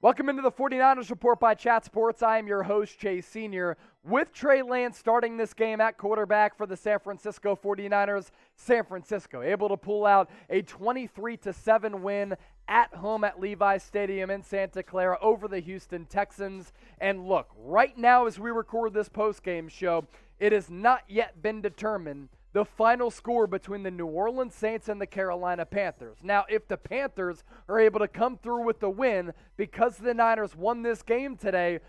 Welcome into the 49ers Report by Chat Sports. I am your host, Chase Sr., with Trey Lance starting this game at quarterback for the San Francisco 49ers. San Francisco able to pull out a 23-7 win at home at Levi's Stadium in Santa Clara over the Houston Texans. And look, right now as we record this postgame show, it has not yet been determined the final score between the New Orleans Saints and the Carolina Panthers. Now, if the Panthers are able to come through with the win because the Niners won this game today,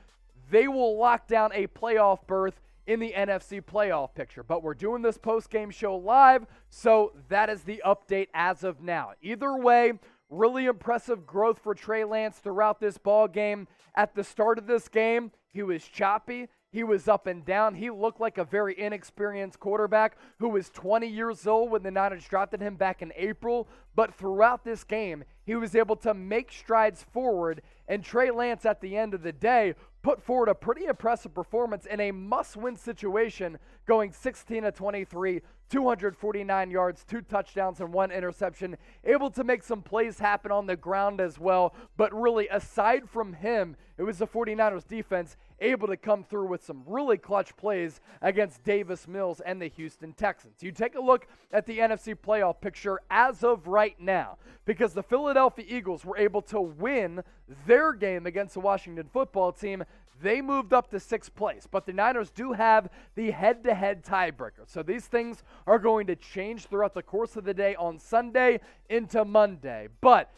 they will lock down a playoff berth in the NFC playoff picture. But we're doing this post-game show live, so that is the update as of now. Either way, really impressive growth for Trey Lance throughout this ball game. At the start of this game, he was choppy. He was up and down. He looked like a very inexperienced quarterback who was 20 years old when the Niners drafted him back in April. But throughout this game, he was able to make strides forward. And Trey Lance, at the end of the day, put forward a pretty impressive performance in a must-win situation, going 16-23, 249 yards, 2 touchdowns, and 1 interception. Able to make some plays happen on the ground as well. But really, aside from him, it was the 49ers defense able to come through with some really clutch plays against Davis Mills and the Houston Texans. You take a look at the NFC playoff picture as of right now, because the Philadelphia Eagles were able to win their game against the Washington football team. They moved up to 6th place, but the Niners do have the head-to-head tiebreaker. So these things are going to change throughout the course of the day on Sunday into Monday. But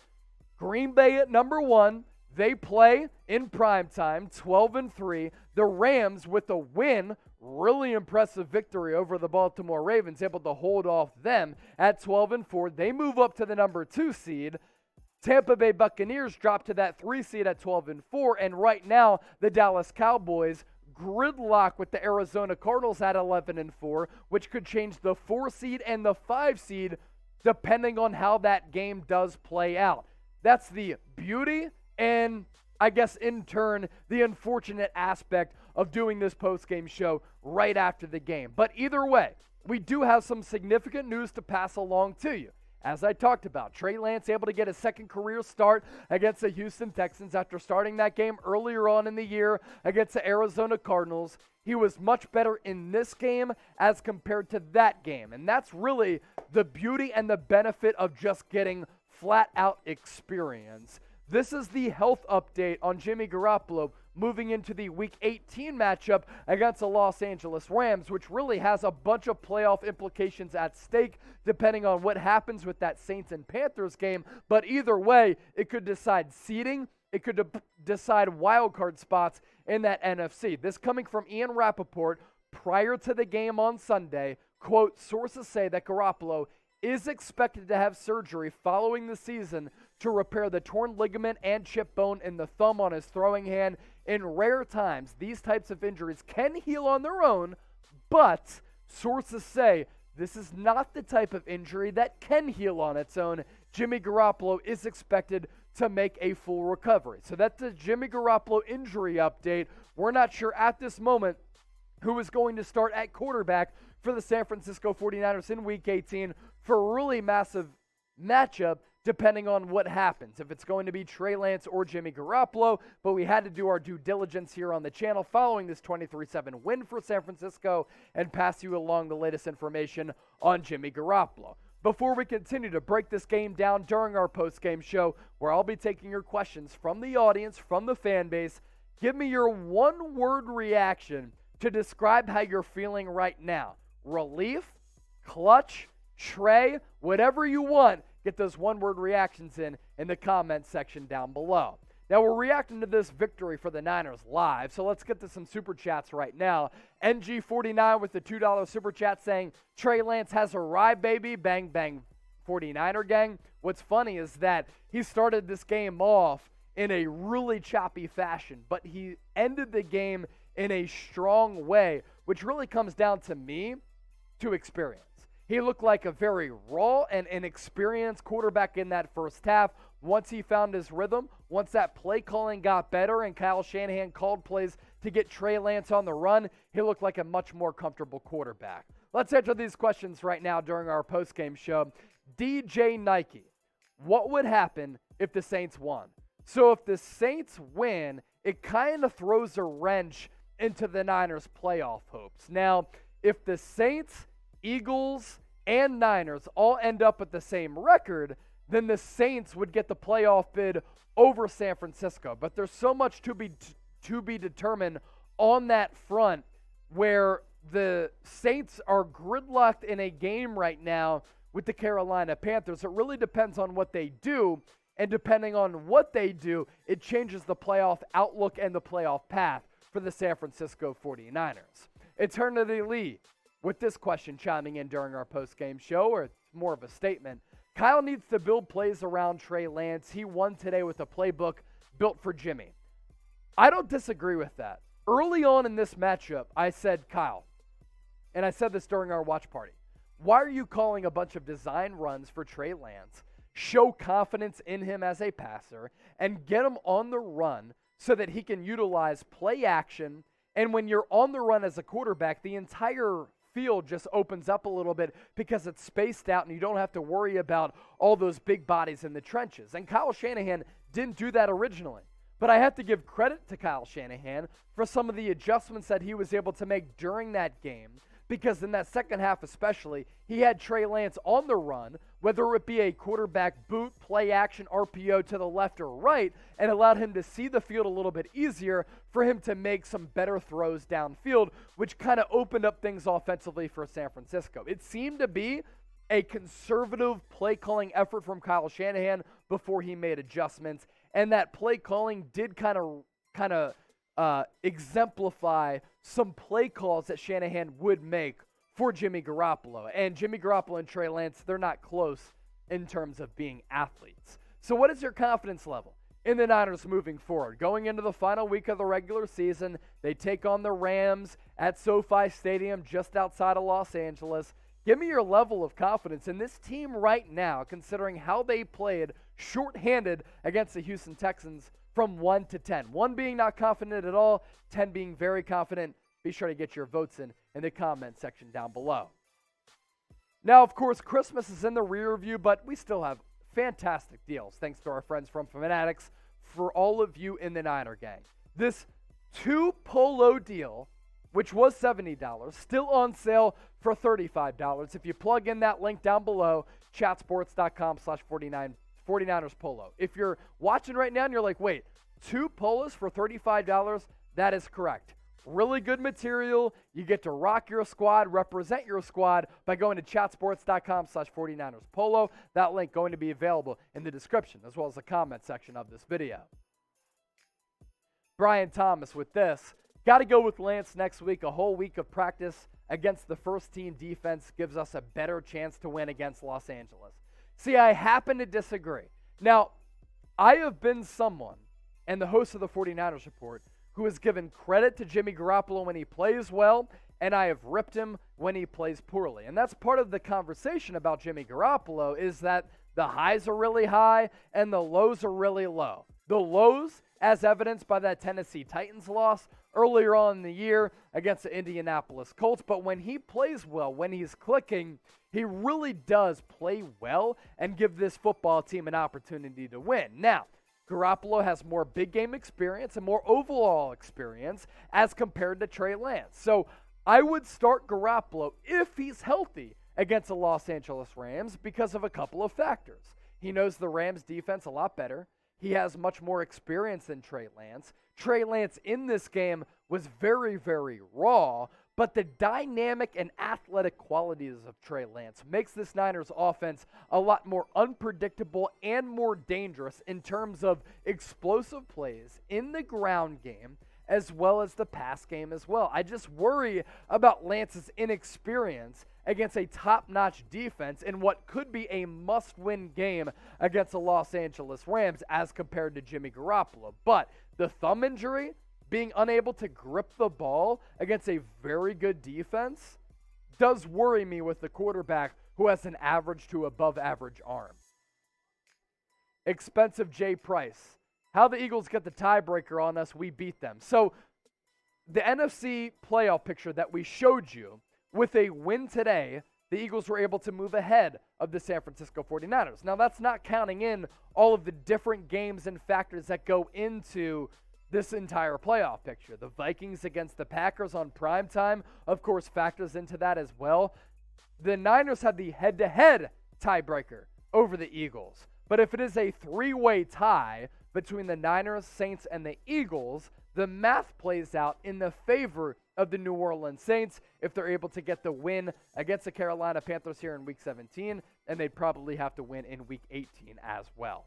Green Bay at number 1, they play in primetime, 12-3. The Rams with a win, really impressive victory over the Baltimore Ravens, able to hold off them at 12-4. They move up to the number 2 seed. Tampa Bay Buccaneers drop to that 3 seed at 12-4. And right now, the Dallas Cowboys gridlock with the Arizona Cardinals at 11-4, which could change the 4 seed and the 5 seed depending on how that game does play out. That's the beauty and, I guess, in turn, the unfortunate aspect of doing this post-game show right after the game. But either way, we do have some significant news to pass along to you. As I talked about, Trey Lance able to get a second career start against the Houston Texans after starting that game earlier on in the year against the Arizona Cardinals. He was much better in this game as compared to that game. And that's really the beauty and the benefit of just getting flat-out experience. This is the health update on Jimmy Garoppolo moving into the Week 18 matchup against the Los Angeles Rams, which really has a bunch of playoff implications at stake depending on what happens with that Saints and Panthers game. But either way, it could decide seeding. It could decide wildcard spots in that NFC. This coming from Ian Rappaport prior to the game on Sunday. Quote, sources say that Garoppolo is expected to have surgery following the season to repair the torn ligament and chip bone in the thumb on his throwing hand. In rare times, these types of injuries can heal on their own, but sources say this is not the type of injury that can heal on its own. Jimmy Garoppolo is expected to make a full recovery. So that's the Jimmy Garoppolo injury update. We're not sure at this moment who is going to start at quarterback for the San Francisco 49ers in Week 18 for a really massive matchup depending on what happens, if it's going to be Trey Lance or Jimmy Garoppolo. But we had to do our due diligence here on the channel following this 23-7 win for San Francisco and pass you along the latest information on Jimmy Garoppolo. Before we continue to break this game down during our post-game show, where I'll be taking your questions from the audience, from the fan base, give me your one-word reaction to describe how you're feeling right now. Relief, clutch, Trey, whatever you want. Get those one-word reactions in the comment section down below. Now, we're reacting to this victory for the Niners live, so let's get to some Super Chats right now. NG49 with the $2 Super Chat saying, Trey Lance has arrived, baby. Bang, bang, 49er gang. What's funny is that he started this game off in a really choppy fashion, but he ended the game in a strong way, which really comes down to me to experience. He looked like a very raw and inexperienced quarterback in that first half. Once he found his rhythm, once that play calling got better and Kyle Shanahan called plays to get Trey Lance on the run, he looked like a much more comfortable quarterback. Let's answer these questions right now during our postgame show. DJ Nike, what would happen if the Saints won? So if the Saints win, it kind of throws a wrench into the Niners' playoff hopes. Now, if the Saints, Eagles, and Niners all end up with the same record, then the Saints would get the playoff bid over San Francisco. But there's so much to be determined on that front, where the Saints are gridlocked in a game right now with the Carolina Panthers. It really depends on what they do, and depending on what they do, it changes the playoff outlook and the playoff path for the San Francisco 49ers. Eternity Lee, with this question chiming in during our post-game show, or it's more of a statement. Kyle needs to build plays around Trey Lance. He won today with a playbook built for Jimmy. I don't disagree with that. Early on in this matchup, I said, Kyle, and I said this during our watch party, why are you calling a bunch of design runs for Trey Lance, show confidence in him as a passer, and get him on the run so that he can utilize play action? And when you're on the run as a quarterback, the entire field just opens up a little bit because it's spaced out and you don't have to worry about all those big bodies in the trenches. And Kyle Shanahan didn't do that originally. But I have to give credit to Kyle Shanahan for some of the adjustments that he was able to make during that game, because in that second half especially, he had Trey Lance on the run, whether it be a quarterback boot, play action, RPO to the left or right, and allowed him to see the field a little bit easier for him to make some better throws downfield, which kind of opened up things offensively for San Francisco. It seemed to be a conservative play calling effort from Kyle Shanahan before he made adjustments, and that play calling did kind of exemplify some play calls that Shanahan would make for Jimmy Garoppolo. And Jimmy Garoppolo and Trey Lance, they're not close in terms of being athletes. So what is your confidence level in the Niners moving forward? Going into the final week of the regular season, they take on the Rams at SoFi Stadium just outside of Los Angeles. Give me your level of confidence in this team right now, considering how they played shorthanded against the Houston Texans from 1 to 10. 1 being not confident at all, 10 being very confident. Be sure to get your votes in the comment section down below. Now, of course, Christmas is in the rear view, but we still have fantastic deals, thanks to our friends from Fanatics, for all of you in the Niner gang. This 2 polo deal, which was $70, still on sale for $35. If you plug in that link down below, chatsports.com/49ers polo. If you're watching right now and you're like, wait, 2 polos for $35, that is correct. Really good material. You get to rock your squad, represent your squad by going to chatsports.com/49ers polo. That link going to be available in the description as well as the comment section of this video. Brian Thomas with this. Got to go with Lance next week. A whole week of practice against the first-team defense gives us a better chance to win against Los Angeles. See, I happen to disagree. Now, I have been someone, and the host of the 49ers Report, who has given credit to Jimmy Garoppolo when he plays well, and I have ripped him when he plays poorly. And that's part of the conversation about Jimmy Garoppolo, is that the highs are really high and the lows are really low. The lows, as evidenced by that Tennessee Titans loss earlier on in the year against the Indianapolis Colts. But when he plays well, when he's clicking, he really does play well and give this football team an opportunity to win. Now, Garoppolo has more big game experience and more overall experience as compared to Trey Lance. So I would start Garoppolo if he's healthy against the Los Angeles Rams because of a couple of factors. He knows the Rams defense a lot better. He has much more experience than Trey Lance. Trey Lance in this game was very, very raw, but the dynamic and athletic qualities of Trey Lance makes this Niners offense a lot more unpredictable and more dangerous in terms of explosive plays in the ground game as well as the pass game as well. I just worry about Lance's inexperience against a top-notch defense in what could be a must-win game against the Los Angeles Rams as compared to Jimmy Garoppolo. But the thumb injury, being unable to grip the ball against a very good defense, does worry me with the quarterback who has an average to above average arm. Expensive Jay Price. How the Eagles get the tiebreaker on us, we beat them. So the NFC playoff picture that we showed you with a win today the Eagles were able to move ahead of the San Francisco 49ers. Now, that's not counting in all of the different games and factors that go into this entire playoff picture. The Vikings against the Packers on primetime, of course, factors into that as well. The Niners had the head-to-head tiebreaker over the Eagles. But if it is a three-way tie between the Niners, Saints, and the Eagles, the math plays out in the favor of the New Orleans Saints if they're able to get the win against the Carolina Panthers here in Week 17, and they'd probably have to win in Week 18 as well.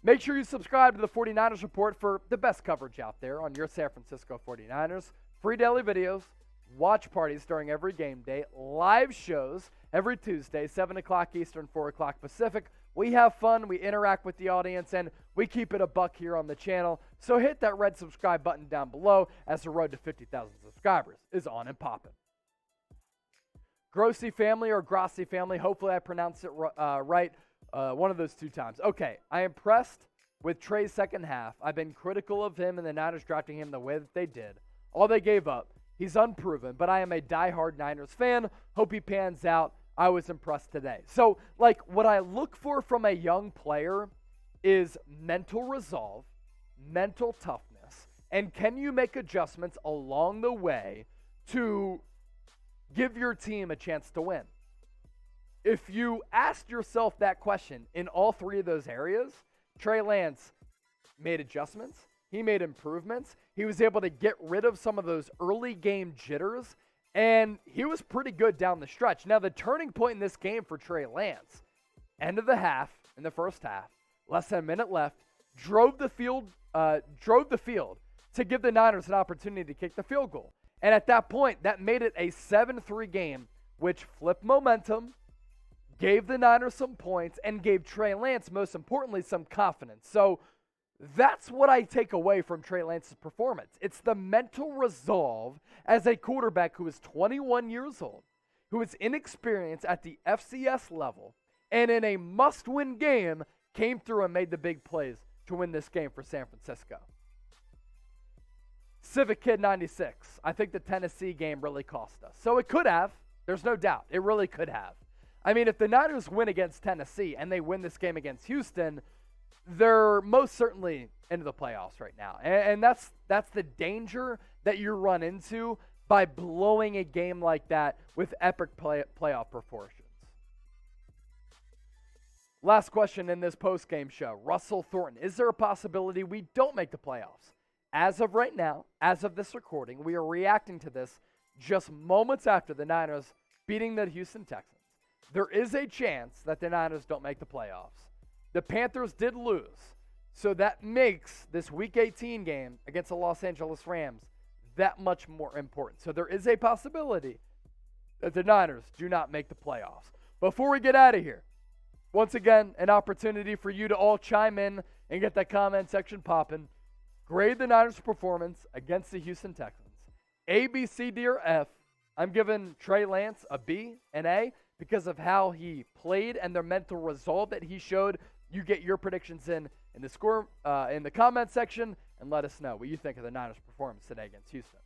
Make sure you subscribe to the 49ers Report for the best coverage out there on your San Francisco 49ers. Free daily videos, watch parties during every game day, live shows every Tuesday, 7 o'clock Eastern, 4 o'clock Pacific. We have fun, we interact with the audience, and we keep it a buck here on the channel. So hit that red subscribe button down below as the road to 50,000 subscribers is on and popping. Grossi family or Grossi family, hopefully I pronounced it right one of those two times. Okay, I am impressed with Trey's second half. I've been critical of him and the Niners drafting him the way that they did. All they gave up. He's unproven, but I am a diehard Niners fan. Hope he pans out. I was impressed today. So, what I look for from a young player is mental resolve, mental toughness, and can you make adjustments along the way to give your team a chance to win? If you asked yourself that question in all three of those areas, Trey Lance made adjustments. He made improvements. He was able to get rid of some of those early game jitters, and he was pretty good down the stretch. Now, the turning point in this game for Trey Lance, end of the half, in the first half, less than a minute left, drove the field to give the Niners an opportunity to kick the field goal. And at that point, that made it a 7-3 game, which flipped momentum, gave the Niners some points, and gave Trey Lance, most importantly, some confidence. So that's what I take away from Trey Lance's performance. It's the mental resolve as a quarterback who is 21 years old, who is inexperienced at the FCS level, and in a must-win game, came through and made the big plays to win this game for San Francisco. Civic Kid 96. I think the Tennessee game really cost us. So it could have. There's no doubt. It really could have. I mean, if the Niners win against Tennessee and they win this game against Houston, they're most certainly into the playoffs right now. And that's the danger that you run into by blowing a game like that with epic playoff proportions. Last question in this post-game show. Russell Thornton. Is there a possibility we don't make the playoffs? As of right now, as of this recording, we are reacting to this just moments after the Niners beating the Houston Texans. There is a chance that the Niners don't make the playoffs. The Panthers did lose, so that makes this Week 18 game against the Los Angeles Rams that much more important. So there is a possibility that the Niners do not make the playoffs. Before we get out of here, once again, an opportunity for you to all chime in and get that comment section popping. Grade the Niners' performance against the Houston Texans. A, B, C, D, or F. I'm giving Trey Lance a B, an A, because of how he played and the mental resolve that he showed. You get your predictions in the comment section and let us know what you think of the Niners' performance today against Houston.